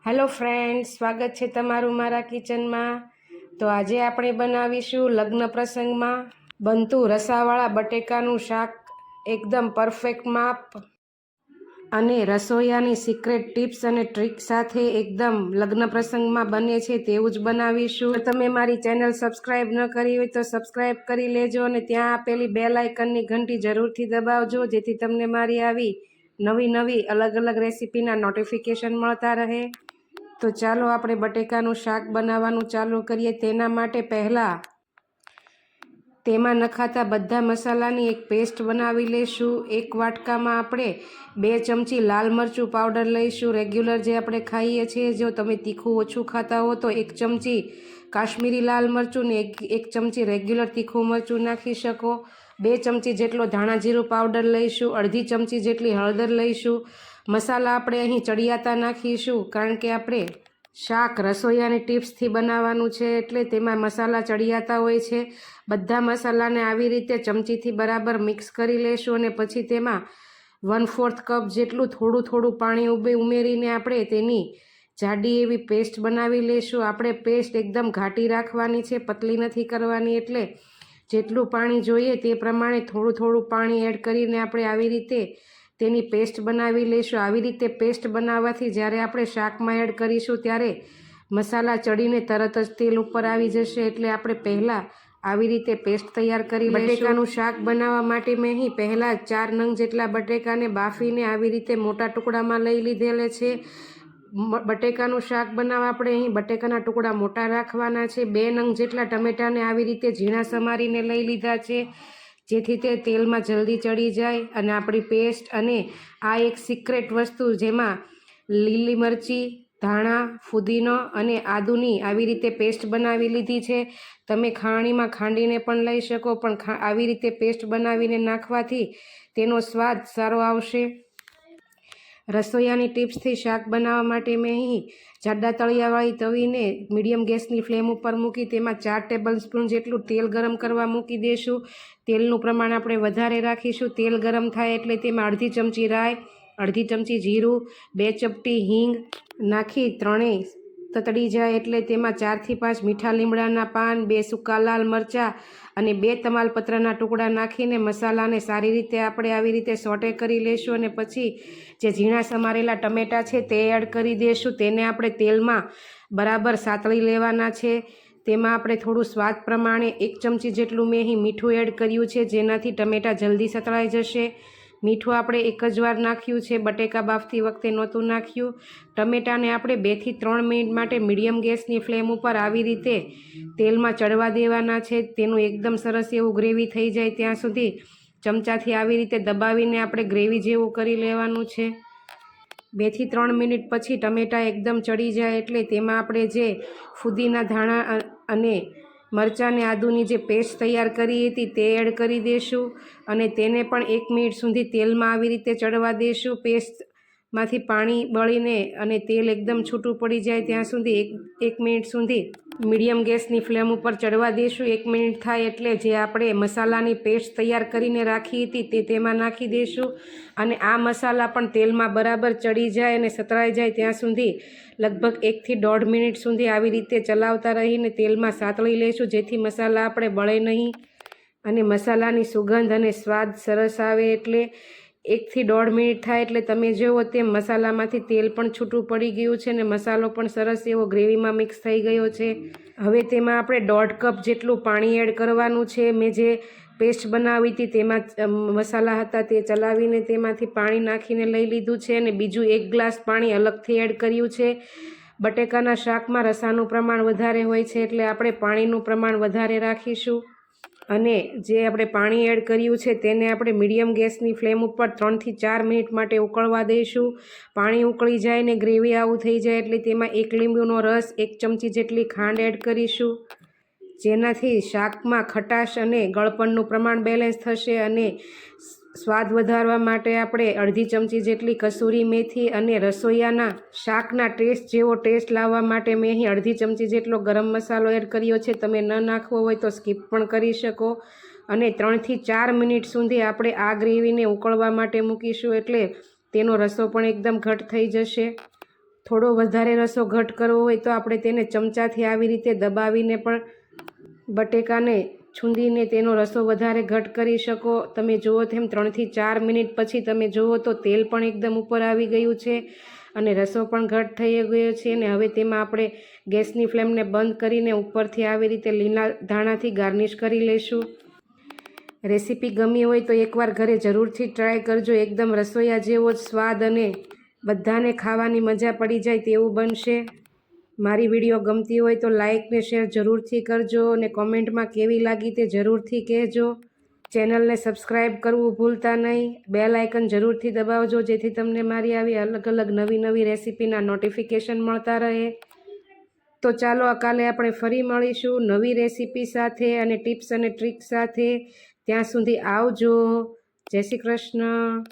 Hello friends, સ્વાગત છે તમારું મારા કિચનમાં। તો આજે આપણે બનાવીશું લગ્ન પ્રસંગમાં બનતું રસાવાળા બટેકાનું શાક, એકદમ પરફેક્ટ માપ અને રસોઈયાની સિક્રેટ ટિપ્સ અને ટ્રીક સાથે એકદમ લગ્ન પ્રસંગમાં બને છે તેવું જ બનાવીશું। જો તમે મારી ચેનલ સબસ્ક્રાઈબ ન કરી હોય તો સબસ્ક્રાઈબ કરી લેજો અને ત્યાં આપેલી બેલ આઇકનની ઘંટી જરૂરથી દબાવજો, જેથી તમને મારી આવી નવી અલગ અલગ રેસીપીના નોટિફિકેશન મળતા રહે। તો ચાલો આપણે બટેકાનું શાક બનાવવાનું ચાલુ કરીએ। તેના માટે પહેલાં તેમાં નખાતા બધા મસાલાની એક પેસ્ટ બનાવી લઈશું। એક વાટકામાં આપણે 2 ચમચી લાલ મરચું પાવડર લઈશું, રેગ્યુલર જે આપણે ખાઈએ છીએ। જો તમે તીખું ઓછું ખાતા હો તો 1 ચમચી કાશ્મીરી લાલ મરચું ને 1 ચમચી રેગ્યુલર તીખું મરચું નાખી શકો। 2 ચમચી જેટલો ધાણા જીરું પાવડર લઈશું, અડધી ચમચી જેટલી હળદર લઈશું। મસાલા આપણે અહીં ચડિયાતા નાખીશું, કારણ કે આપણે શાક રસોઈયાની ટિપ્સથી બનાવવાનું છે, એટલે તેમાં મસાલા ચડિયાતા હોય છે। બધા મસાલાને આવી રીતે ચમચીથી બરાબર મિક્સ કરી લેશું અને પછી તેમાં 1/4 કપ જેટલું થોડું પાણી ઉમેરીને આપણે તેની જાડી એવી પેસ્ટ બનાવી લેશું। આપણે પેસ્ટ એકદમ ઘાટી રાખવાની છે, પતલી નથી કરવાની, એટલે જેટલું પાણી જોઈએ તે પ્રમાણે થોડું પાણી એડ કરીને આપણે આવી રીતે તેની પેસ્ટ બનાવી લઈશું। આવી રીતે પેસ્ટ બનાવવાથી જ્યારે આપણે શાકમાં એડ કરીશું ત્યારે મસાલા ચડીને તરત જ તેલ ઉપર આવી જશે, એટલે આપણે પહેલાં આવી રીતે પેસ્ટ તૈયાર કરી લઈશું। બટેકાનું શાક બનાવવા માટે મેં અહીં પહેલાં 4 નંગ જેટલા બટેકાને બાફીને આવી રીતે મોટા ટુકડામાં લઈ લીધેલા છે। બટેકાનું શાક બનાવવા આપણે અહીં બટેકાના ટુકડા મોટા રાખવાના છે। 2 નંગ જેટલા ટમેટાને આવી રીતે ઝીણા સમારીને લઈ લીધા છે, જેથી તે તેલમાં જલ્દી ચડી જાય। અને આપણી પેસ્ટ અને આ એક સિક્રેટ વસ્તુ, જેમાં લીલી મરચી, ધાણા, ફુદીનો અને આદુની આવી રીતે પેસ્ટ બનાવી લીધી છે। તમે ખાણીમાં ખાંડીને પણ લઈ શકો, પણ આવી રીતે પેસ્ટ બનાવીને નાખવાથી તેનો સ્વાદ સારો આવશે। રસોઈયાની ટિપ્સથી શાક બનાવવા માટે મેં અહીં જાડા તળિયાવાળી તવીને મીડિયમ ગેસની ફ્લેમ ઉપર મૂકી તેમાં 4 ટેબલ સ્પૂન જેટલું તેલ ગરમ કરવા મૂકી દઈશું। તેલનું પ્રમાણ આપણે વધારે રાખીશું। તેલ ગરમ થાય એટલે તેમાં અડધી ચમચી રાઈ, અડધી ચમચી જીરું, 2 ચપટી હિંગ નાખી ત્રણેય તતડી જાય એટલે તેમાં 4 થી 5 મીઠા લીમડાના પાન, 2 સૂકા લાલ મરચાં અને 2 તમાલપત્રના ટુકડા નાખીને મસાલાને સારી રીતે આપણે આવી રીતે સોટે કરી લઈશું। અને પછી જે ઝીણા સમારેલા ટમેટા છે તે એડ કરી દઈશું। તેને આપણે તેલમાં બરાબર સાતળી લેવાના છે। તેમાં આપણે થોડું સ્વાદ પ્રમાણે 1 ચમચી જેટલું મેં અહીં મીઠું એડ કર્યું છે, જેનાથી ટમેટા જલ્દી સતળાઈ જશે। મીઠું આપણે એક જ વાર નાખ્યું છે, બટેકા બાફતી વખતે નહોતું નાખ્યું। ટમેટાને આપણે 2 થી 3 મિનિટ માટે મીડિયમ ગેસની ફ્લેમ ઉપર આવી રીતે તેલમાં ચડવા દેવાના છે। તેનું એકદમ સરસ એવું ગ્રેવી થઈ જાય ત્યાં સુધી ચમચાથી આવી રીતે દબાવીને આપણે ગ્રેવી જેવું કરી લેવાનું છે। 2 થી 3 મિનિટ પછી ટમેટા એકદમ ચડી જાય એટલે તેમાં આપણે જે ફુદીના, ધાણા અને મરચાં અને આદુની જે પેસ્ટ તૈયાર કરી હતી તે એડ કરી દઈશું અને તેને પણ 1 મિનિટ સુધી તેલમાં આવી રીતે ચડવા દઈશું। પેસ્ટમાંથી પાણી બળીને અને તેલ એકદમ છૂટું પડી જાય ત્યાં સુધી 1 મિનિટ સુધી મીડિયમ ગેસની ફ્લેમ ઉપર ચડવા દઈશું। 1 મિનિટ થાય એટલે જે આપણે મસાલાની પેસ્ટ તૈયાર કરીને રાખી હતી તે તેમાં નાખી દઈશું અને આ મસાલા પણ તેલમાં બરાબર ચડી જાય અને સતળાઈ જાય ત્યાં સુધી લગભગ 1 થી 1.5 મિનિટ સુધી આવી રીતે ચલાવતા રહીને તેલમાં સાતળી લઈશું, જેથી મસાલા આપણે બળે નહીં અને મસાલાની સુગંધ અને સ્વાદ સરસ આવે। એટલે 1 થી 1.5 મિનિટ થાય એટલે તમે જુઓ તેમ મસાલામાંથી તેલ પણ છૂટું પડી ગયું છે અને મસાલો પણ સરસ એવો ગ્રેવીમાં મિક્સ થઈ ગયો છે। હવે તેમાં આપણે 1.5 કપ જેટલું પાણી એડ કરવાનું છે। મેં જે પેસ્ટ બનાવી હતી તેમાં મસાલા હતા તે ચલાવીને તેમાંથી પાણી નાખીને લઈ લીધું છે અને બીજું 1 ગ્લાસ પાણી અલગથી એડ કર્યું છે। બટેકાના શાકમાં રસાનું પ્રમાણ વધારે હોય છે, એટલે આપણે પાણીનું પ્રમાણ વધારે રાખીશું અને જે આપણે પાણી એડ કર્યું છે તેને આપણે મીડિયમ ગેસની ફ્લેમ ઉપર 3 થી 4 મિનિટ માટે ઉકળવા દઈશું। પાણી ઉકળી જાય ને ગ્રેવી આવું થઈ જાય એટલે તેમાં 1 લીંબુનો રસ, 1 ચમચી જેટલી ખાંડ એડ કરીશું, જેનાથી શાકમાં ખટાશ અને ગળપણનું પ્રમાણ બેલેન્સ થશે। અને સ્વાદ વધારવા માટે આપણે અડધી ચમચી જેટલી કસૂરી મેથી અને રસોઈયાના શાકના ટેસ્ટ જેવો ટેસ્ટ લાવવા માટે મેં અહીં અડધી ચમચી જેટલો ગરમ મસાલો એડ કર્યો છે। તમે ન નાખવો હોય તો સ્કીપ પણ કરી શકો અને 3 થી 4 મિનિટ સુધી આપણે આ ગ્રેવીને ઉકળવા માટે મૂકીશું, એટલે તેનો રસો પણ એકદમ ઘટ થઈ જશે। થોડો વધારે રસો ઘટ કરવો હોય તો આપણે તેને ચમચાથી આવી રીતે દબાવીને પણ બટેકાને છૂંદીને તેનો રસો વધારે ઘટ કરી શકો. તમે જુઓ તેમ 3 થી 4 મિનિટ પછી તમે જુઓ તો તેલ પણ એકદમ ઉપર આવી ગયું છે અને રસો પણ ઘટ થઈ ગયો છે. અને હવે તેમાં આપણે ગેસની ફ્લેમને બંધ કરીને ઉપરથી આવી રીતે લીલા ધાણાથી ગાર્નિશ કરી લઈશું. રેસીપી ગમી હોય તો એકવાર ઘરે જરૂરથી ટ્રાય કરજો. એકદમ રસોઈયા જેવો જ સ્વાદ અને બધાને ખાવાની મજા પડી જાય તેવું બનશે. મારી વિડીયો ગમતી હોય તો લાઇક ને શેર જરૂરથી કરજો અને કોમેન્ટમાં કેવી લાગી તે જરૂરથી કહેજો. ચેનલને સબસ્ક્રાઈબ કરવું ભૂલતા નહીં. બેલ આઇકન જરૂરથી દબાવજો જેથી તમને મારી આવી અલગ અલગ નવી રેસીપીના નોટિફિકેશન મળતા રહે. તો ચાલો કાલે આપણે ફરી મળીશું નવી રેસીપી સાથે અને ટિપ્સ અને ટ્રિક્સ સાથે. ત્યાં સુધી આવજો. જય શ્રી કૃષ્ણ.